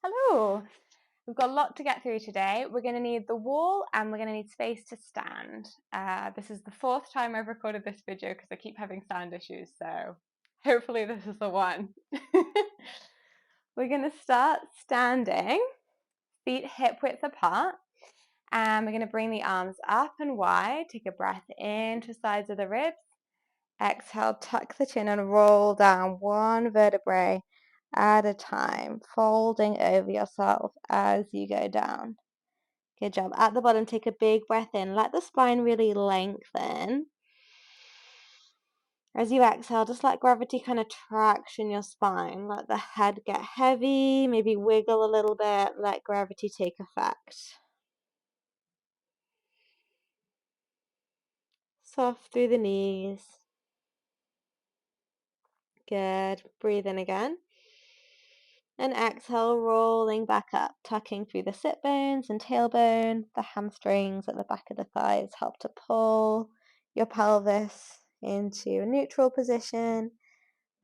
Hello. We've got a lot to get through today. We're going to need the wall and we're going to need space to stand. This is the fourth time I've recorded this video because I keep having sound issues, so hopefully this is the one. We're going to start standing, feet hip width apart, and we're going to bring the arms up and wide. Take a breath into sides of the ribs. Exhale, tuck the chin and roll down one vertebrae at a time, folding over yourself as you go down. Good job. At the bottom, take a big breath in. Let the spine really lengthen. As you exhale, just let gravity kind of traction your spine. Let the head get heavy, maybe wiggle a little bit. Let gravity take effect. Soft through the knees. Good. Breathe in again. And exhale, rolling back up, tucking through the sit bones and tailbone. The hamstrings at the back of the thighs help to pull your pelvis into a neutral position.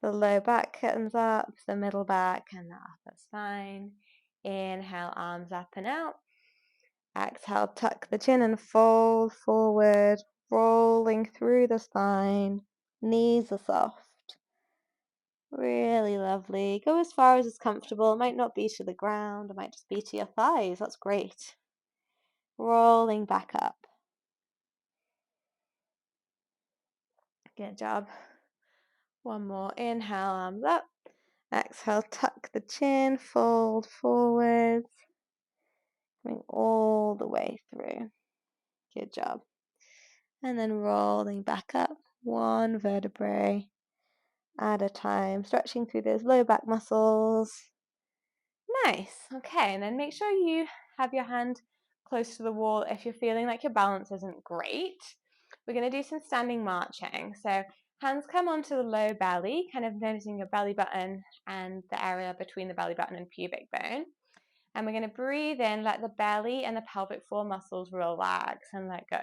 The low back comes up, the middle back and the upper spine. Inhale, arms up and out. Exhale, tuck the chin and fold forward, rolling through the spine. Knees are soft. Really lovely. Go as far as is comfortable. It might not be to the ground. It might just be to your thighs. That's great. Rolling back up. Good job. One more. Inhale, arms up. Exhale, tuck the chin, fold forwards. Coming all the way through. Good job. And then rolling back up. One vertebrae at a time. Stretching through those low back muscles. Nice. Okay, and then make sure you have your hand close to the wall if you're feeling like your balance isn't great. We're going to do some standing marching. So hands come onto the low belly, kind of noticing your belly button and the area between the belly button and pubic bone. And we're going to breathe in, let the belly and the pelvic floor muscles relax and let go.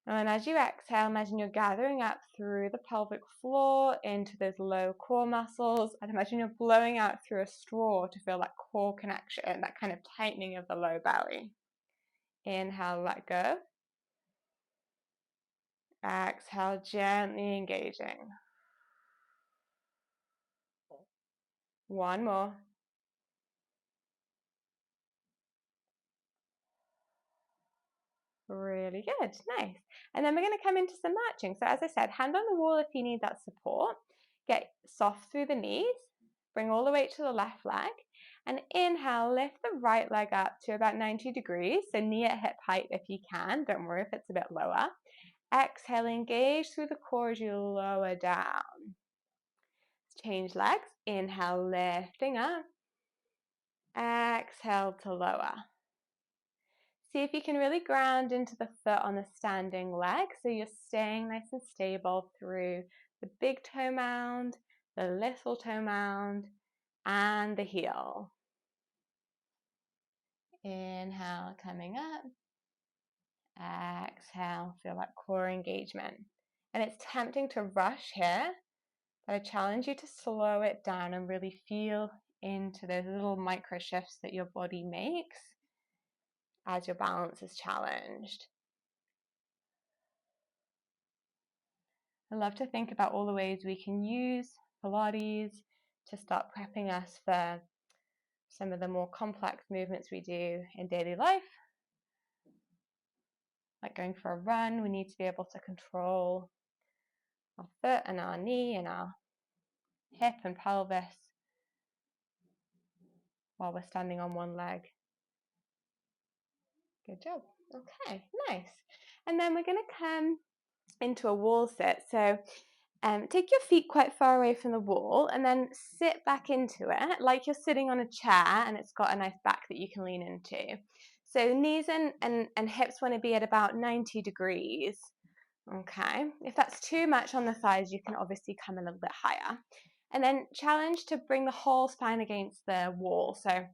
And then as you exhale, imagine you're gathering up through the pelvic floor into those low core muscles. And imagine you're blowing out through a straw to feel that core connection, that kind of tightening of the low belly. Inhale, let go. Exhale, gently engaging. One more. Really good, nice. And then we're going to come into some marching. So as I said, hand on the wall if you need that support. Get soft through the knees. Bring all the weight to the left leg. And inhale, lift the right leg up to about 90 degrees. So knee at hip height if you can. Don't worry if it's a bit lower. Exhale, engage through the core as you lower down. Change legs. Inhale, lifting up. Exhale to lower. See if you can really ground into the foot on the standing leg so you're staying nice and stable through the big toe mound, the little toe mound, and the heel. Inhale, coming up. Exhale, feel that core engagement. And it's tempting to rush here, but I challenge you to slow it down and really feel into those little micro shifts that your body makes as your balance is challenged. I love to think about all the ways we can use Pilates to start prepping us for some of the more complex movements we do in daily life. Like going for a run, we need to be able to control our foot and our knee and our hip and pelvis while we're standing on one leg. Good job. Okay, nice. And then we're going to come into a wall sit. So take your feet quite far away from the wall and then sit back into it like you're sitting on a chair and it's got a nice back that you can lean into. So knees and hips want to be at about 90 degrees. Okay, if that's too much on the thighs, you can obviously come a little bit higher. And then challenge to bring the whole spine against the wall. So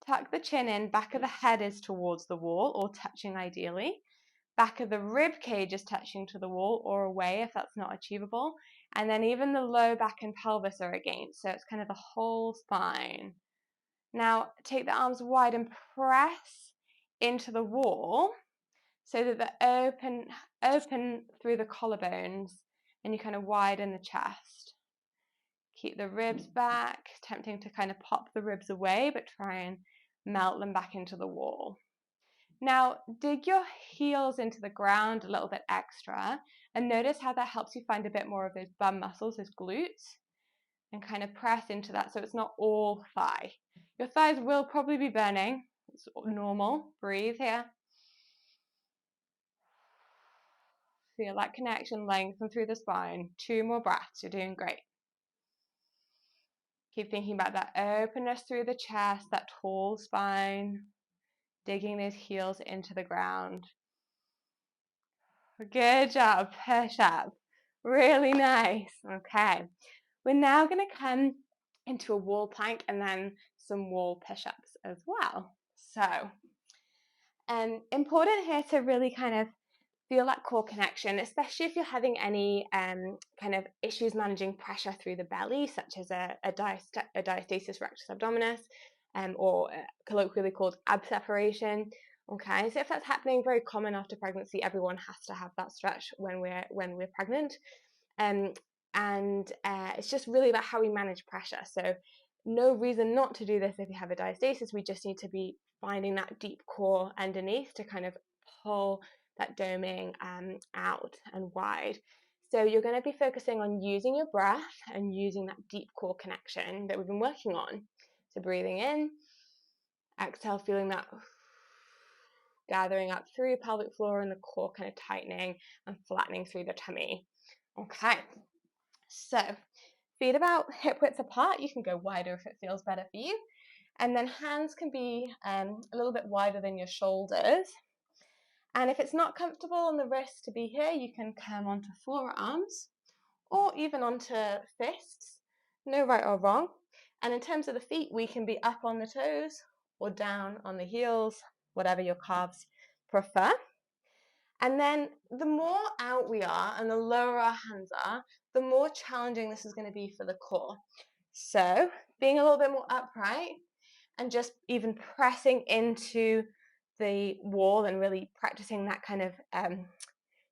tuck the chin in, back of the head is towards the wall or touching ideally. Back of the rib cage is touching to the wall or away if that's not achievable. And then even the low back and pelvis are against. So it's kind of the whole spine. Now take the arms wide and press into the wall so that they're open through the collarbones, and you kind of widen the chest. Keep the ribs back, tempting to kind of pop the ribs away, but try and melt them back into the wall. Now, dig your heels into the ground a little bit extra, and notice how that helps you find a bit more of those bum muscles, those glutes, and kind of press into that so it's not all thigh. Your thighs will probably be burning. It's normal. Breathe here. Feel that connection lengthen through the spine. 2 more breaths. You're doing great. Keep thinking about that openness through the chest, that tall spine, digging those heels into the ground. Good job. Push up. Really nice. Okay. We're now going to come into a wall plank and then some wall push-ups as well. So, important here to really kind of feel that core connection, especially if you're having any kind of issues managing pressure through the belly, such as a diastasis rectus abdominus, or colloquially called ab separation. Okay, so if that's happening, very common after pregnancy, everyone has to have that stretch when we're pregnant. It's just really about how we manage pressure. So no reason not to do this if you have a diastasis. We just need to be finding that deep core underneath to kind of pull that doming out and wide. So you're going to be focusing on using your breath and using that deep core connection that we've been working on. So breathing in, exhale, feeling that gathering up through pelvic floor and the core kind of tightening and flattening through the tummy. Okay, so feet about hip width apart. You can go wider if it feels better for you. And then hands can be a little bit wider than your shoulders. And if it's not comfortable on the wrist to be here, you can come onto forearms or even onto fists. No right or wrong. And in terms of the feet, we can be up on the toes or down on the heels, whatever your calves prefer. And then the more out we are and the lower our hands are, the more challenging this is going to be for the core. So being a little bit more upright and just even pressing into the wall and really practicing that kind of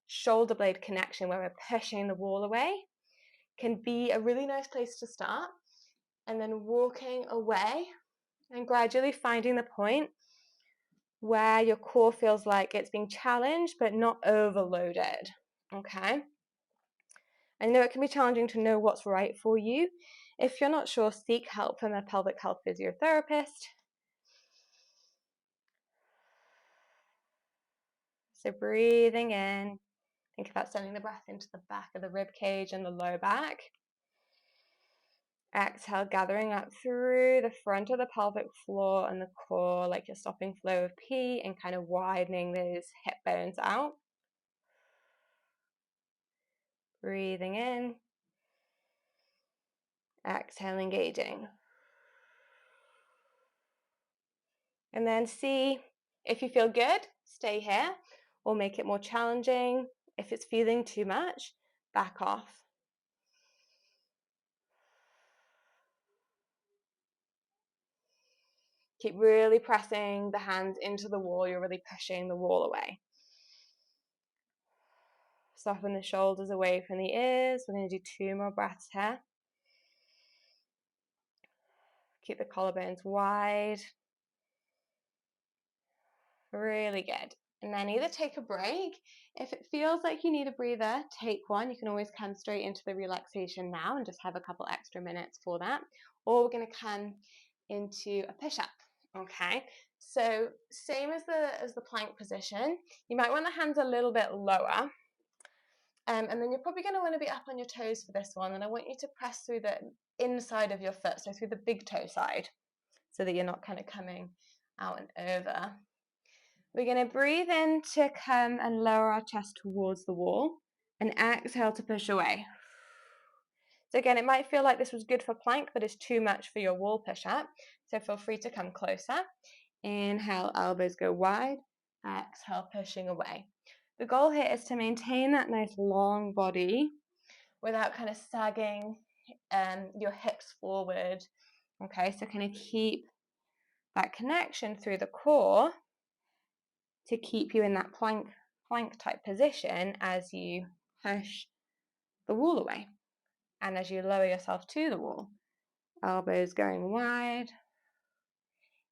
shoulder blade connection where we're pushing the wall away can be a really nice place to start. And then walking away and gradually finding the point where your core feels like it's being challenged but not overloaded. Okay? I know it can be challenging to know what's right for you. If you're not sure, seek help from a pelvic health physiotherapist. So breathing in, think about sending the breath into the back of the rib cage and the low back. Exhale, gathering up through the front of the pelvic floor and the core, like you're stopping flow of pee and kind of widening those hip bones out. Breathing in. Exhale, engaging. And then see if you feel good, stay here, or make it more challenging. If it's feeling too much, back off. Keep really pressing the hands into the wall. You're really pushing the wall away. Soften the shoulders away from the ears. We're going to do 2 more breaths here. Keep the collarbones wide. Really good. And then either take a break. If it feels like you need a breather, take one. You can always come straight into the relaxation now and just have a couple extra minutes for that. Or we're going to come into a push-up. Okay, so same as the plank position. You might want the hands a little bit lower. And then you're probably going to want to be up on your toes for this one. And I want you to press through the inside of your foot, so through the big toe side, so that you're not kind of coming out and over. We're going to breathe in to come and lower our chest towards the wall and exhale to push away. So again, it might feel like this was good for plank, but it's too much for your wall push-up. So feel free to come closer. Inhale, elbows go wide. Exhale, pushing away. The goal here is to maintain that nice long body without kind of sagging your hips forward. Okay, so kind of keep that connection through the core to keep you in that plank type position as you push the wall away and as you lower yourself to the wall. Elbows going wide.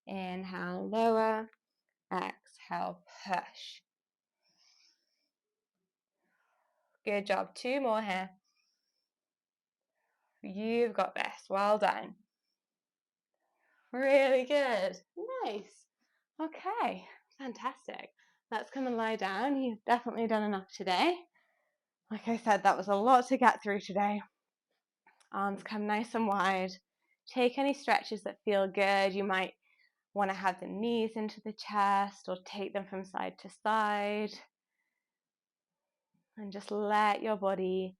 Inhale, lower. Exhale, push. Good job. 2 more here. You've got this. Well done. Really good. Nice. Okay, fantastic. Let's come and lie down. You've definitely done enough today. Like I said, that was a lot to get through today. Arms come nice and wide. Take any stretches that feel good. You might want to have the knees into the chest or take them from side to side. And just let your body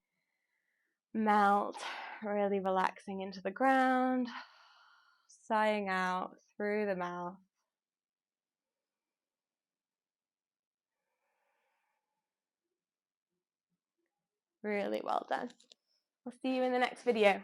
melt, really relaxing into the ground, sighing out through the mouth. Really well done. I'll see you in the next video.